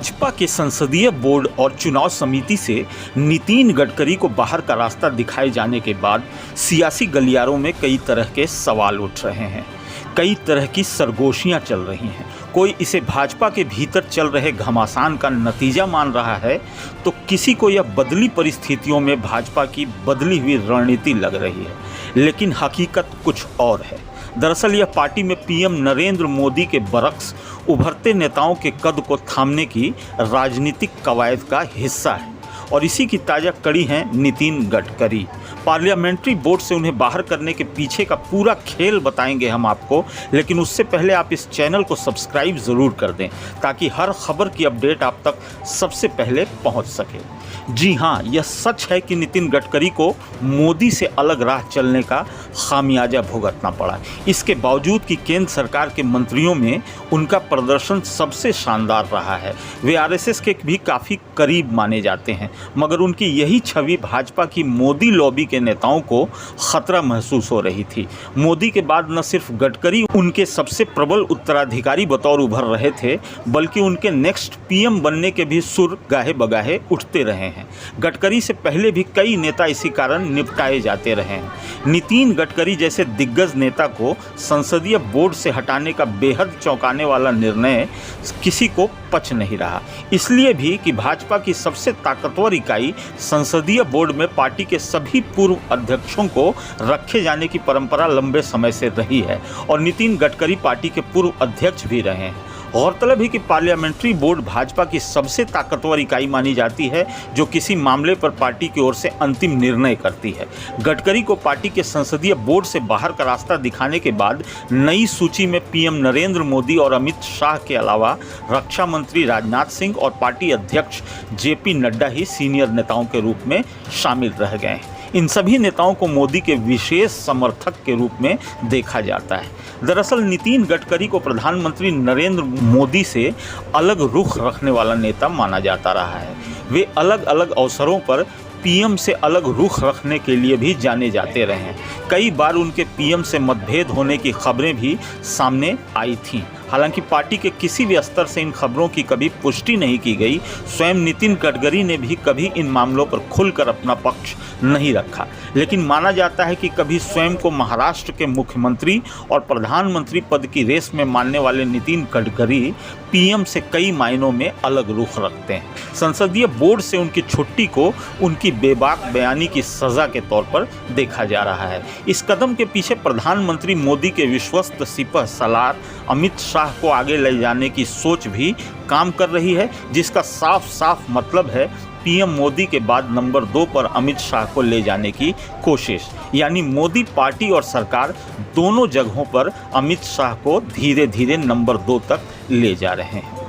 भाजपा के संसदीय बोर्ड और चुनाव समिति से नितिन गडकरी को बाहर का रास्ता दिखाए जाने के बाद सियासी गलियारों में कई तरह के सवाल उठ रहे हैं, कई तरह की सरगोशियां चल रही हैं। कोई इसे भाजपा के भीतर चल रहे घमासान का नतीजा मान रहा है, तो किसी को यह बदली परिस्थितियों में भाजपा की बदली हुई रणनीति लग रही है। लेकिन हकीकत कुछ और है। दरअसल यह पार्टी में पीएम नरेंद्र मोदी के बरक्स उभरते नेताओं के कद को थामने की राजनीतिक कवायद का हिस्सा है, और इसी की ताज़ा कड़ी हैं नितिन गडकरी। पार्लियामेंट्री बोर्ड से उन्हें बाहर करने के पीछे का पूरा खेल बताएंगे हम आपको, लेकिन उससे पहले आप इस चैनल को सब्सक्राइब ज़रूर कर दें ताकि हर खबर की अपडेट आप तक सबसे पहले पहुंच सके। जी हाँ, यह सच है कि नितिन गडकरी को मोदी से अलग राह चलने का खामियाजा भुगतना पड़ा। इसके बावजूद कि केंद्र सरकार के मंत्रियों में उनका प्रदर्शन सबसे शानदार रहा है। वे आरएसएस के भी काफ़ी करीब माने जाते हैं, मगर उनकी यही छवि भाजपा की मोदी लॉबी के नेताओं को खतरा महसूस हो रही थी। मोदी के बाद न सिर्फ गडकरी उनके सबसे प्रबल उत्तराधिकारी बतौर उभर रहे थे, बल्कि उनके नेक्स्ट पीएम बनने के भी सुर गाहे बगाहे उठते रहे हैं। गडकरी से पहले भी कई नेता इसी कारण निपटाए जाते रहे हैं। नितिन गडकरी जैसे दिग्गज नेता को संसदीय बोर्ड से हटाने का बेहद चौंकाने वाला निर्णय किसी को पच नहीं रहा। इसलिए भी कि भाजपा की सबसे ताकतवर इकाई संसदीय बोर्ड में पार्टी के सभी पूर्व अध्यक्षों को रखे जाने की परंपरा लंबे समय से रही है, और नितिन गडकरी पार्टी के पूर्व अध्यक्ष भी रहे हैं। गौरतलब है कि पार्लियामेंट्री बोर्ड भाजपा की सबसे ताकतवर इकाई मानी जाती है, जो किसी मामले पर पार्टी की ओर से अंतिम निर्णय करती है। गडकरी को पार्टी के संसदीय बोर्ड से बाहर का रास्ता दिखाने के बाद नई सूची में पीएम नरेंद्र मोदी और अमित शाह के अलावा रक्षा मंत्री राजनाथ सिंह और पार्टी अध्यक्ष जेपी नड्डा ही सीनियर नेताओं के रूप में शामिल रह गए हैं। इन सभी नेताओं को मोदी के विशेष समर्थक के रूप में देखा जाता है। दरअसल नितिन गडकरी को प्रधानमंत्री नरेंद्र मोदी से अलग रुख रखने वाला नेता माना जाता रहा है। वे अलग अलग अवसरों पर पीएम से अलग रुख रखने के लिए भी जाने जाते रहे हैं। कई बार उनके पीएम से मतभेद होने की खबरें भी सामने आई थीं। हालांकि पार्टी के किसी भी स्तर से इन खबरों की कभी पुष्टि नहीं की गई। स्वयं नितिन गडकरी ने भी कभी इन मामलों पर खुलकर अपना पक्ष नहीं रखा, लेकिन माना जाता है कि कभी स्वयं को महाराष्ट्र के मुख्यमंत्री और प्रधानमंत्री पद की रेस में मानने वाले नितिन गडकरी पीएम से कई मायनों में अलग रुख रखते हैं। संसदीय बोर्ड से उनकी छुट्टी को उनकी बेबाक बयानी की सज़ा के तौर पर देखा जा रहा है। इस कदम के पीछे प्रधानमंत्री मोदी के विश्वस्त सिपह सलार अमित शाह को आगे ले जाने की सोच भी काम कर रही है, जिसका साफ साफ मतलब है पीएम मोदी के बाद नंबर 2 पर अमित शाह को ले जाने की कोशिश। यानी मोदी पार्टी और सरकार दोनों जगहों पर अमित शाह को धीरे धीरे नंबर 2 तक ले जा रहे हैं।